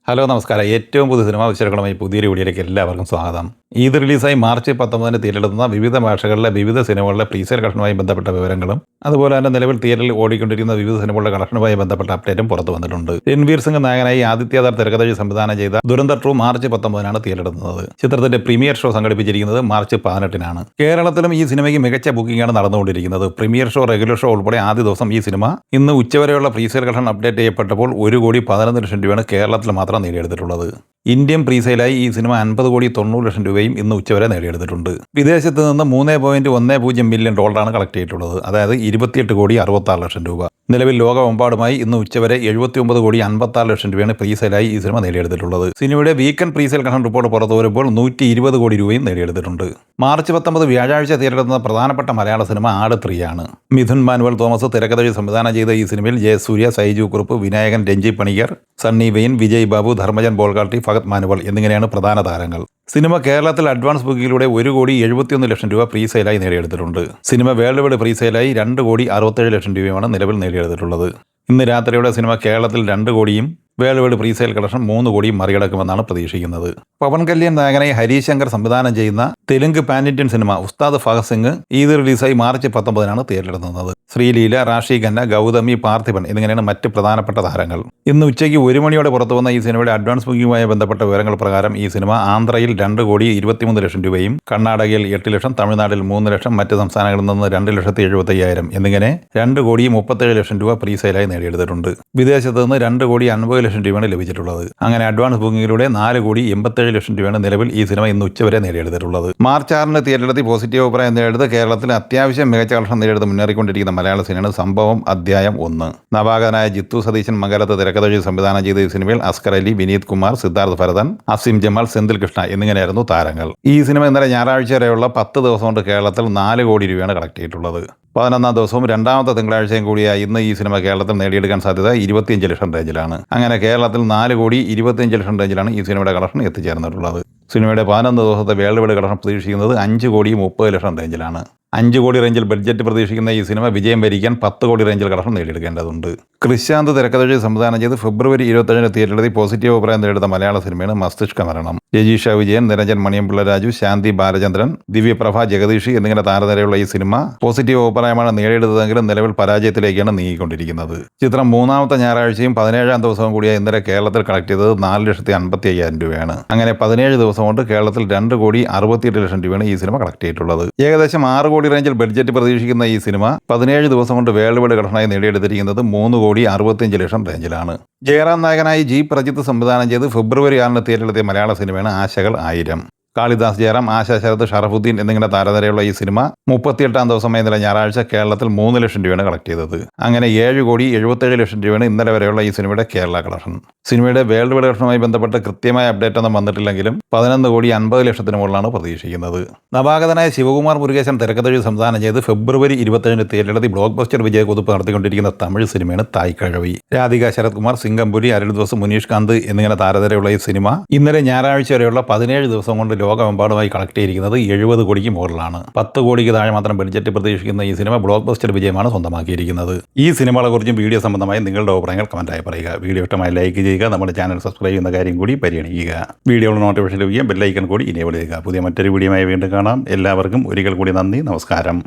Hello നമസ്കാരം. ഏറ്റവും പുതിയ സിനിമാ വിശേഷങ്ങളുമായി പുതിയൊരു വീഡിയോയിലേക്ക് എല്ലാവർക്കും സ്വാഗതം. ഈദ് റിലീസായി മാർച്ച് 19 തിയേറ്ററിലെത്തുന്ന വിവിധ ഭാഷകളിലെ വിവിധ സിനിമകളുടെ പ്രീസെയിൽ കളക്ഷനുമായി ബന്ധപ്പെട്ട വിവരങ്ങളും അതുപോലെ തന്നെ നിലവിൽ തിയേറ്ററിൽ ഓടിക്കൊണ്ടിരിക്കുന്ന വിവിധ സിനിമകളുടെ കളക്ഷനുമായി ബന്ധപ്പെട്ട അപ്ഡേറ്റും പുറത്തു വന്നിട്ടുണ്ട്. രൺവീർ സിംഗ് നായകനായി ആദിത്യദാർ തിരക്കഥ സംവിധാനം ചെയ്ത ദുരന്തർ 2 മാർച്ച് 19 തിയേറ്ററിലെത്തുന്നത്. ചിത്രത്തിന്റെ പ്രീമിയർ ഷോ സംഘടിപ്പിച്ചിരിക്കുന്നത് മാർച്ച് 18 കേരളത്തിലും ഈ സിനിമയ്ക്ക് മികച്ച ബുക്കിംഗാണ് നടന്നുകൊണ്ടിരിക്കുന്നത്. പ്രീമിയർ ഷോ, റെഗുലർ ഷോ ഉൾപ്പെടെ ആദ്യ ദിവസം ഈ സിനിമ ഇന്ന് ഉച്ചവരെയുള്ള പ്രീസെയിൽ കളക്ഷൻ അപ്ഡേറ്റ് ചെയ്യപ്പെട്ടപ്പോൾ 1,11,00,000 രൂപയാണ് കേരളത്തിൽ മാത്രം നേടിയെടുത്തിട്ടുള്ളത്. ഇന്ത്യൻ പ്രീസെയിലായി ഈ സിനിമ 50,90,00,000 രൂപയും ഇന്ന് ഉച്ചവരെ നേടിയെടുത്തിട്ടുണ്ട്. വിദേശത്ത് നിന്ന് $3.10 മില്യൺ കളക്ട് ചെയ്തിട്ടുള്ളത്, അതായത് 28,66,00,000 രൂപ. നിലവിൽ ലോകമെമ്പാടുമായി ഇന്ന് ഉച്ചവരെ 79,56,00,000 രൂപയാണ് പ്രീസെയിലായി ഈ സിനിമ നേടിയെടുത്തിട്ടുള്ളത്. സിനിമയുടെ വീക്കെൻഡ് പ്രീസെയിൽ കളക്ഷൻ റിപ്പോർട്ട് പുറത്തു വരുമ്പോൾ 120 കോടി രൂപയും നേടിയെടുത്തിട്ടുണ്ട്. മാർച്ച് 19 വ്യാഴാഴ്ച തിയേറ്ററിലെത്തുന്ന പ്രധാനപ്പെട്ട മലയാള സിനിമ ആട് 3 ആണ്. മിഥുൻ മാനുവൽ തോമസ് തിരക്കഥ സംവിധാനം ചെയ്ത ഈ സിനിമയിൽ ജയസൂര്യ, സൈജു കുറുപ്പ്, വിനായകൻ, രഞ്ജി പണിക്കർ, സണ്ണി വെയിൻ, വിജയ് ബാബു, ധർമ്മജൻ ബോൾഗാട്ടി, ഫഹദ് മാനുവൽ എന്നിങ്ങനെയാണ് പ്രധാന താരങ്ങൾ. സിനിമ കേരളത്തിൽ അഡ്വാൻസ് ബുക്കിങ്ങിലൂടെ 1,71,00,000 രൂപ പ്രീസെയിലായി നേടിയെടുത്തിട്ടുണ്ട്. സിനിമ വേൾഡ് വൈഡ് പ്രീസെയിലായി 2,67,00,000 രൂപയുമാണ് നിലവിൽ നേടിയെടുത്തിട്ടുള്ളത്. ഇന്ന് രാത്രിയോടെ സിനിമ കേരളത്തിൽ 2 കോടിയും വേൾഡ് വൈഡ് പ്രീസെയിൽ കളക്ഷൻ 3 കോടിയും മറികടക്കുമെന്നാണ് പ്രതീക്ഷിക്കുന്നത്. പവൻ കല്യാൺ നായകനായി ഹരീഷ് ശങ്കർ സംവിധാനം ചെയ്യുന്ന തെലുങ്ക് പാൻ ഇന്ത്യൻ സിനിമ ഉസ്താദ് ഫഹദ് സിംഗ് ഈദ് റിലീസായി മാർച്ച് 19 തിയേറ്ററിലെത്തുന്നത്. ശ്രീലീല, റാഷി ഖന്ന, ഗൗതമി, പാർത്ഥിപൻ എന്നിങ്ങനെയാണ് മറ്റ് പ്രധാനപ്പെട്ട താരങ്ങൾ. ഇന്ന് ഉച്ചയ്ക്ക് 1 മണിയോടെ പുറത്തു വന്ന ഈ സിനിമയുടെ അഡ്വാൻസ് ബുക്കിംഗുമായി ബന്ധപ്പെട്ട വിവരങ്ങൾ പ്രകാരം ഈ സിനിമ ആന്ധ്രയിൽ 2,23,00,000 രൂപയും, കർണാടകയിൽ 8 ലക്ഷം, തമിഴ്നാട്ടിൽ 3 ലക്ഷം, മറ്റ് സംസ്ഥാനങ്ങളിൽ നിന്ന് 2,75,000 എന്നിങ്ങനെ 2,37,00,000 രൂപ പ്രീസെയിലായി നേടിയെടുത്തിട്ടുണ്ട്. വിദേശത്ത് നിന്ന് 2,50,00,000 രൂപയാണ് ലഭിച്ചിട്ടുള്ളത്. അങ്ങനെ അഡ്വാൻസ് ബുക്കിങ്ങിലൂടെ 4,87,00,000 രൂപയാണ് നിലവിൽ ഈ സിനിമ ഇന്ന് ഉച്ചവരെ നേടിയെടുത്തിട്ടുള്ളത്. മാർച്ച് 6 തിയേറ്ററിലെത്തി പോസിറ്റീവ് അഭിപ്രായം നേടിയെടുത്ത് കേരളത്തിൽ അത്യാവശ്യം മികച്ച കളക്ഷൻ നേടിയെടുത്ത് മുന്നേറിക്കൊണ്ടിരിക്കുന്ന മലയാള സിനിമയാണ് സംഭവം അധ്യായം 1. നവാഗതനായ ജിത്തു സതീശൻ മംഗലത്ത് തിരക്കഥ സംവിധാനം ചെയ്ത ഈ സിനിമയിൽ അസ്കർ അലി, വിനീത് കുമാർ, സിദ്ധാർത്ഥ് ഭരതൻ, അസിം ജമാൽ, സെന്തിൽ കൃഷ്ണ എന്നിങ്ങനെയായിരുന്നു താരങ്ങൾ. ഈ സിനിമ ഇന്നലെ ഞായറാഴ്ച വരെയുള്ള 10 ദിവസം കൊണ്ട് കേരളത്തിൽ 4 കോടി രൂപയാണ് കളക്ട് ചെയ്തിട്ടുള്ളത്. 11ാം ദിവസവും 2ാമത്തെ തിങ്കളാഴ്ചയും കൂടിയായി ഇന്ന് ഈ സിനിമ കേരളത്തിൽ നേടിയെടുക്കാൻ സാധ്യത 25 ലക്ഷം റേഞ്ചിലാണ്. അങ്ങനെ കേരളത്തിൽ 4,25,00,000 റേഞ്ചിലാണ് ഈ സിനിമയുടെ കളക്ഷൻ എത്തിച്ചേർന്നിട്ടുള്ളത്. സിനിമയുടെ 11 ദിവസത്തെ വേൾഡ് വൈഡ് കളക്ഷൻ പ്രതീക്ഷിക്കുന്നത് 5,30,00,000 റേഞ്ചിലാണ്. 5 കോടി റേഞ്ചിൽ ബഡ്ജറ്റ് പ്രതീക്ഷിക്കുന്ന ഈ സിനിമ വിജയം വരിക്കാൻ 10 കോടി റേഞ്ചിൽ കളക്ഷൻ നേടിയെടുക്കേണ്ടതുണ്ട്. കൃഷ്യാന്ത് തിരക്കഥ സംവിധാനം ചെയ്ത് ഫെബ്രുവരി 25 തിയേറ്ററിലെത്തി പോസിറ്റീവ് അഭിപ്രായം നേടിയെടുത്ത മലയാള സിനിമയാണ് മസ്തിഷ്ക മരണം. രജീഷ വിജയൻ, നിരഞ്ജൻ മണിയമ്പിള്ള രാജു, ശാന്തി ബാലചന്ദ്രൻ, ദിവ്യപ്രഭ, ജഗദീഷ് എന്നിങ്ങനെ താരനിരയുള്ള ഈ സിനിമ പോസിറ്റീവ് അഭിപ്രായമാണ് നേടിയെടുത്തതെങ്കിലും നിലവിൽ പരാജയത്തിലേക്കാണ് നീങ്ങിക്കൊണ്ടിരിക്കുന്നത്. ചിത്രം 3ാമത്തെ ഞായറാഴ്ചയും 17ാം ദിവസവും കൂടിയായി ഇന്നലെ കേരളത്തിൽ കളക്ട് ചെയ്തത് 4,55,000 രൂപയാണ്. അങ്ങനെ 17 ദിവസം കൊണ്ട് കേരളത്തിൽ 2,68,00,000 രൂപയാണ് ഈ സിനിമ കളക്ട് ചെയ്തിട്ടുള്ളത്. ഏകദേശം 6 കോടി റേഞ്ചിൽ ബഡ്ജറ്റ് പ്രതീക്ഷിക്കുന്ന ഈ സിനിമ 17 ദിവസം കൊണ്ട് വേൾഡ് വൈഡ് കളക്ഷനായി നേടിയെടുത്തിരിക്കുന്നത് 3,65,00,000 റേഞ്ചിലാണ്. ജയറാം നായകനായി ജി പ്രജിത്ത് സംവിധാനം ചെയ്ത് ഫെബ്രുവരി 6 തിയേറ്ററിലെത്തിയ മലയാള സിനിമയാണ് ആശകൾ 1000. കാളിദാസ് ജയറാം, ആശ ശരത്, ഷറഫുദ്ദീൻ എന്നിങ്ങനെ താരനിരയുള്ള ഈ സിനിമ 38ാം ദിവസമായ ഇന്നലെ ഞായറാഴ്ച കേരളത്തിൽ 3 ലക്ഷം രൂപയാണ് കളക്ട് ചെയ്തത്. അങ്ങനെ 7,77,00,000 രൂപയാണ് ഇന്നലെ വരെയുള്ള ഈ സിനിമയുടെ കേരള കളക്ഷൻ. സിനിമയുടെ വേൾഡ് വൈഡ് കളക്ഷനുമായി ബന്ധപ്പെട്ട് കൃത്യമായ അപ്ഡേറ്റ് ഒന്നും വന്നിട്ടില്ലെങ്കിലും 11,50,00,000 മുകളിലാണ് പ്രതീക്ഷിക്കുന്നത്. നവാഗതനായ ശിവകുമാർ മുരുകേശൻ തിരക്കഥ സംവിധാനം ചെയ്ത് ഫെബ്രുവരി 25 തിയേറ്ററിലെത്തി ബ്ലോക്ക് ബസ്റ്റർ വിജയകുതിപ്പ് നടത്തിക്കൊണ്ടിരിക്കുന്ന തമിഴ് സിനിമയാണ് തായ്ക്കഴവി. രാധിക, ശരത് കുമാർ, സിംഗംപുരി, അരുൾ ദിവസ്, മുനീഷ് കാന്ത് എന്നിങ്ങനെ താരനിരയുള്ള ഈ സിനിമ ഇന്നലെ ഞായറാഴ്ച വരെയുള്ള 17 ദിവസം കൊണ്ട് ലോകമെമ്പാടുമായി കളക്ട് ചെയ്തിരിക്കുന്നത് 70 കോടിക്ക് മുകളിലാണ്. 10 കോടിക്ക് താഴെ മാത്രം ബഡ്ജറ്റ് പ്രതീക്ഷിക്കുന്ന ഈ സിനിമ ബ്ലോക്ക് ബസ്റ്റർ വിജയമാണ് സ്വന്തമാക്കിയിരിക്കുന്നത്. ഈ സിനിമകളെക്കുറിച്ചും വീഡിയോ സംബന്ധമായി നിങ്ങളുടെ അഭിപ്രായങ്ങൾ കമന്റായി പറയുക. വീഡിയോ ഇഷ്ടമായി ലൈക്ക് ചെയ്യുക. നമ്മുടെ ചാനൽ സബ്സ്ക്രൈബ് ചെയ്യുന്ന കാര്യം കൂടി പരിഗണിക്കുക. വീഡിയോയുടെ നോട്ടിഫിക്കേഷൻ ലഭിക്കാൻ ബെല്ലൈക്കൺ കൂടി ഇനേബിൾ ചെയ്യുക. പുതിയ മറ്റൊരു വീഡിയോയുമായി വീണ്ടും കാണാം. എല്ലാവർക്കും ഒരിക്കൽ കൂടി നന്ദി, നമസ്കാരം.